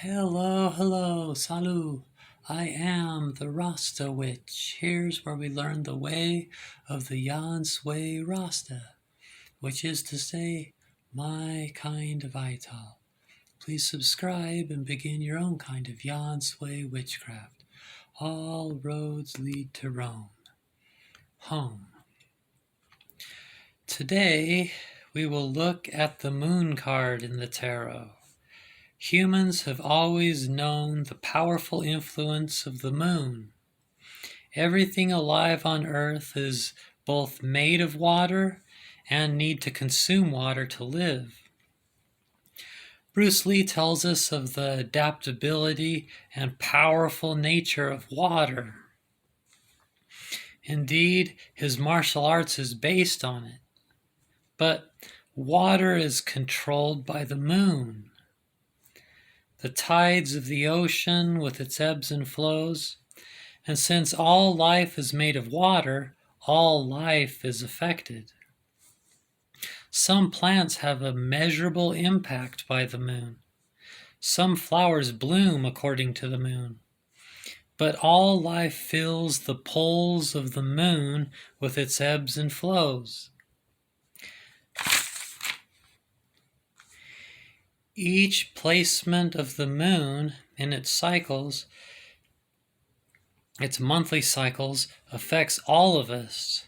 Hello, hello, salut. I am the Rasta Witch. Here's where we learn the way of the Yan Sui Rasta, which is to say, my kind of Ital. Please subscribe and begin your own kind of Yan Sui witchcraft. All roads lead to Rome. Home. Today, we will look at the moon card in the tarot. Humans have always known the powerful influence of the moon. Everything alive on Earth is both made of water and need to consume water to live. Bruce Lee tells us of the adaptability and powerful nature of water. Indeed, his martial arts is based on it. But water is controlled by the moon. The tides of the ocean with its ebbs and flows. And since all life is made of water, all life is affected. Some plants have a measurable impact by the moon. Some flowers bloom according to the moon. But all life feels the pulls of the moon with its ebbs and flows. Each placement of the moon in its cycles, its monthly cycles, affects all of us,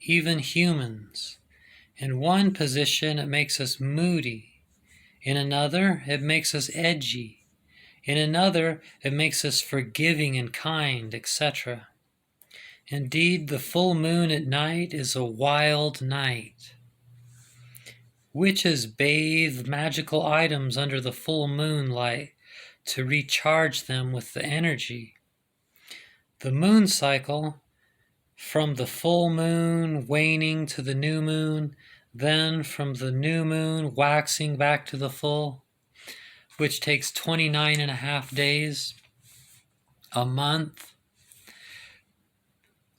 even humans. In one position, it makes us moody. In another, it makes us edgy. In another, it makes us forgiving and kind, etc. Indeed, the full moon at night is a wild night. Witches bathe magical items under the full moonlight to recharge them with the energy. The moon cycle, from the full moon waning to the new moon, then from the new moon waxing back to the full, which takes 29 and a half days, a month.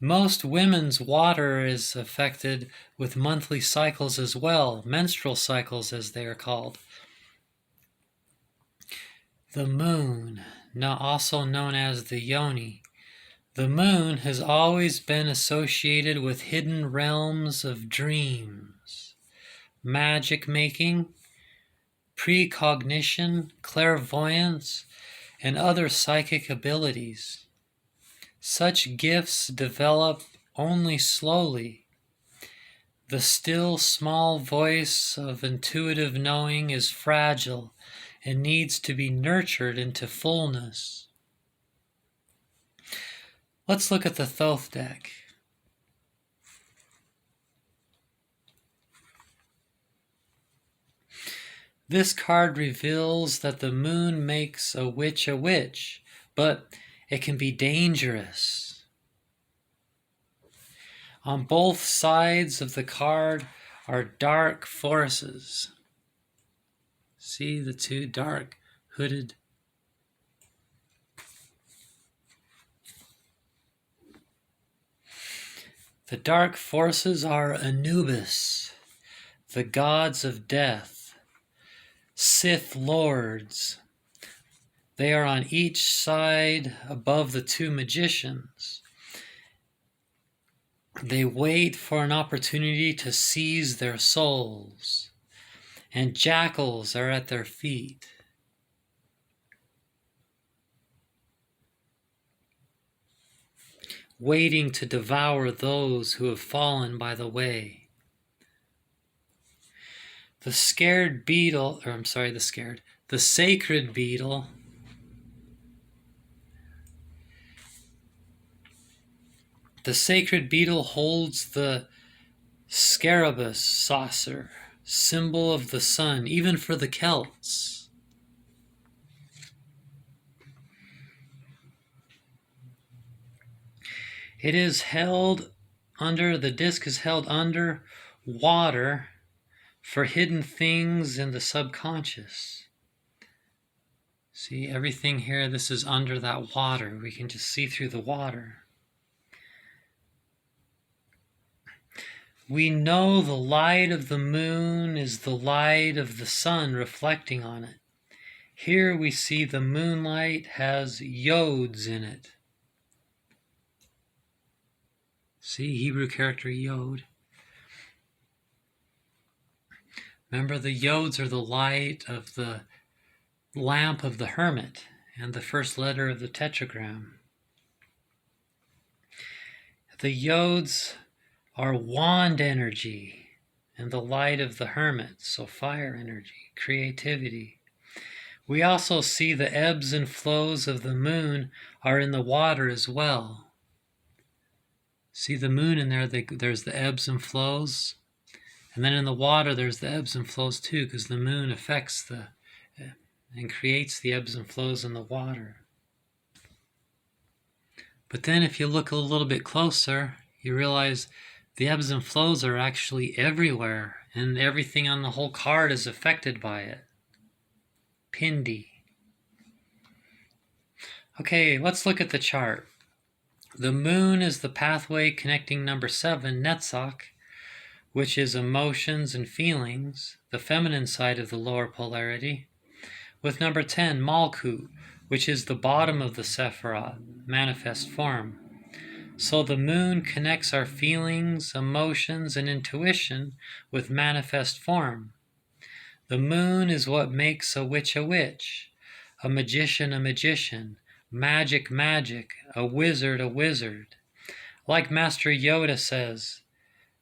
Most women's water is affected with monthly cycles as well, menstrual cycles as they are called. The moon, now also known as the yoni. The moon has always been associated with hidden realms of dreams, magic making, precognition, clairvoyance, and other psychic abilities. Such gifts develop only slowly. The still small voice of intuitive knowing is fragile and needs to be nurtured into fullness. Let's look at the Thoth deck. This card reveals that the moon makes a witch, but it can be dangerous. On both sides of the card are dark forces. See the two dark hooded. The dark forces are Anubis, the gods of death, Sith lords. They are on each side above the two magicians. They wait for an opportunity to seize their souls, and jackals are at their feet. Waiting to devour those who have fallen by the way. The sacred beetle The sacred beetle holds the scarabus saucer, symbol of the sun, even for the Celts. It is held under, the disc is held under water for hidden things in the subconscious. See, everything here, this is under that water. We can just see through the water. We know the light of the moon is the light of the sun reflecting on it. Here we see the moonlight has yods in it. See, Hebrew character yod. Remember, the yods are the light of the lamp of the hermit and the first letter of the tetragram. The yods are wand energy and the light of the hermit, so fire energy, creativity. We also see the ebbs and flows of the moon are in the water as well. See the moon in there, there's the ebbs and flows. And then in the water, there's the ebbs and flows too, because the moon affects and creates the ebbs and flows in the water. But then if you look a little bit closer, you realize the ebbs and flows are actually everywhere, and everything on the whole card is affected by it. Pindi. Okay, let's look at the chart. The moon is the pathway connecting number 7, Netzach, which is emotions and feelings, the feminine side of the lower polarity, with number 10, Malkut, which is the bottom of the Sephiroth, manifest form. So the moon connects our feelings, emotions, and intuition with manifest form. The moon is what makes a witch, a magician, magic, a wizard. Like Master Yoda says,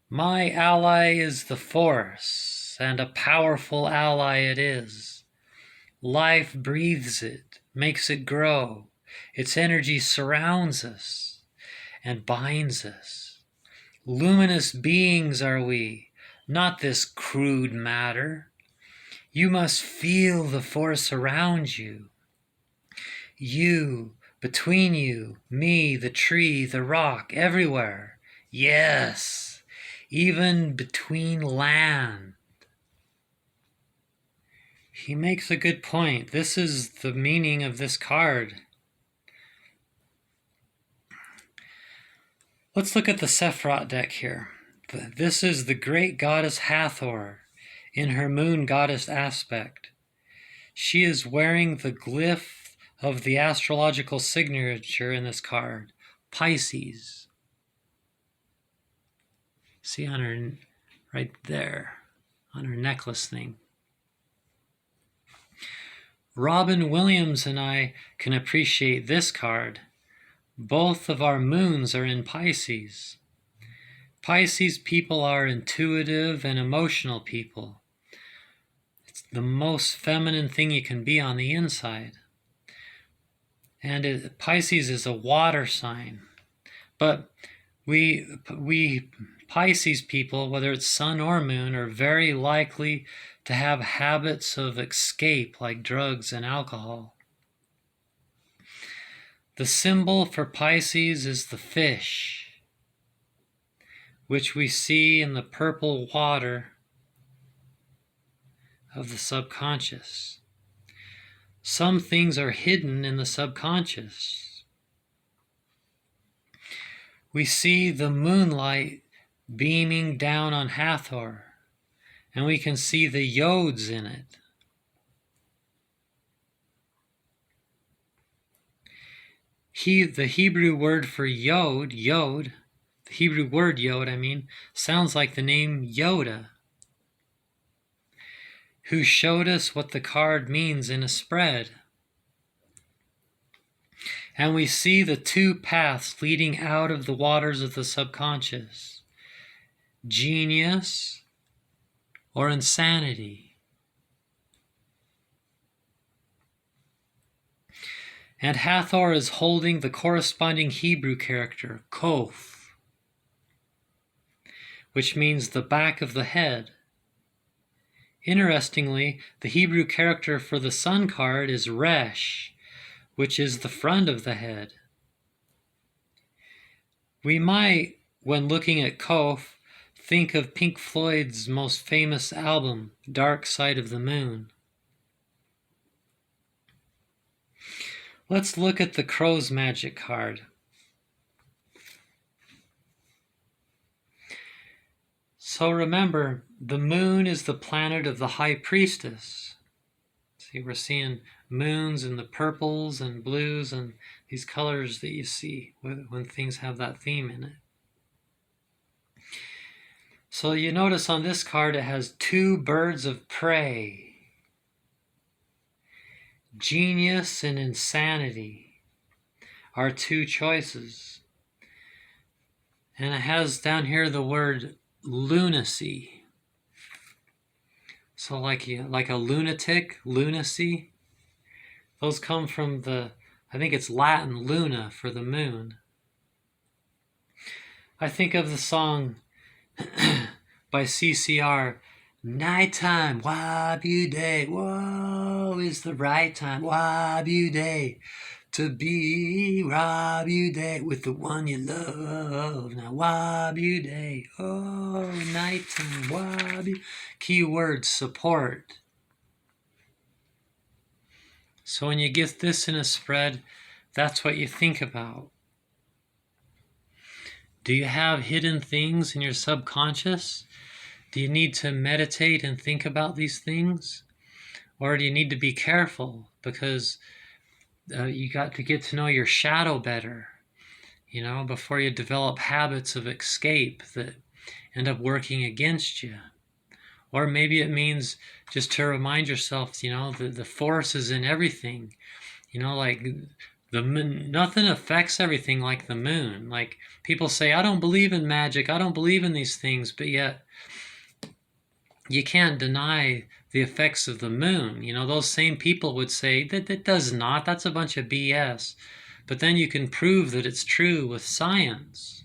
my ally is the Force, and a powerful ally it is. Life breathes it, makes it grow. Its energy surrounds us and binds us. Luminous beings are we, not this crude matter. You must feel the force around you. You, between you, me, the tree, the rock, everywhere. Yes, even between land. He makes a good point. This is the meaning of this card. Let's look at the Sephiroth deck here. This is the great goddess Hathor in her moon goddess aspect. She is wearing the glyph of the astrological signature in this card, Pisces. See on her, right there, on her necklace thing. Robin Williams and I can appreciate this card. Both of our moons are in Pisces. Pisces people are intuitive and emotional people. It's the most feminine thing you can be on the inside. And Pisces is a water sign. But we Pisces people, whether it's sun or moon, are very likely to have habits of escape like drugs and alcohol. The symbol for Pisces is the fish, which we see in the purple water of the subconscious. Some things are hidden in the subconscious. We see the moonlight beaming down on Hathor, and we can see the yods in it. The Hebrew word for yod, the Hebrew word yod, sounds like the name Yoda, who showed us what the card means in a spread. And we see the two paths leading out of the waters of the subconscious: genius or insanity. And Hathor is holding the corresponding Hebrew character, Kof, which means the back of the head. Interestingly, the Hebrew character for the sun card is Resh, which is the front of the head. We might, when looking at Kof, think of Pink Floyd's most famous album, Dark Side of the Moon. Let's look at the Crow's Magic card. So remember, the moon is the planet of the High Priestess. See, we're seeing moons and the purples and blues and these colors that you see when things have that theme in it. So you notice on this card it has two birds of prey. Genius and insanity are two choices. And it has down here the word lunacy. So like a lunatic, lunacy. Those come from I think it's Latin, luna, for the moon. I think of the song by CCR, nighttime, wabuday, whoa, is the right time, wabuday, to be wabuday with the one you love. Now wabuday, oh, nighttime, wabu. Keyword, support. So when you get this in a spread, that's what you think about. Do you have hidden things in your subconscious? Do you need to meditate and think about these things? Or do you need to be careful because you got to get to know your shadow better, before you develop habits of escape that end up working against you? Or maybe it means just to remind yourself, the force is in everything. Like nothing affects everything like the moon. Like people say, I don't believe in magic, I don't believe in these things, but yet you can't deny the effects of the moon. Those same people would say that it does not, that's a bunch of BS. But then you can prove that it's true with science.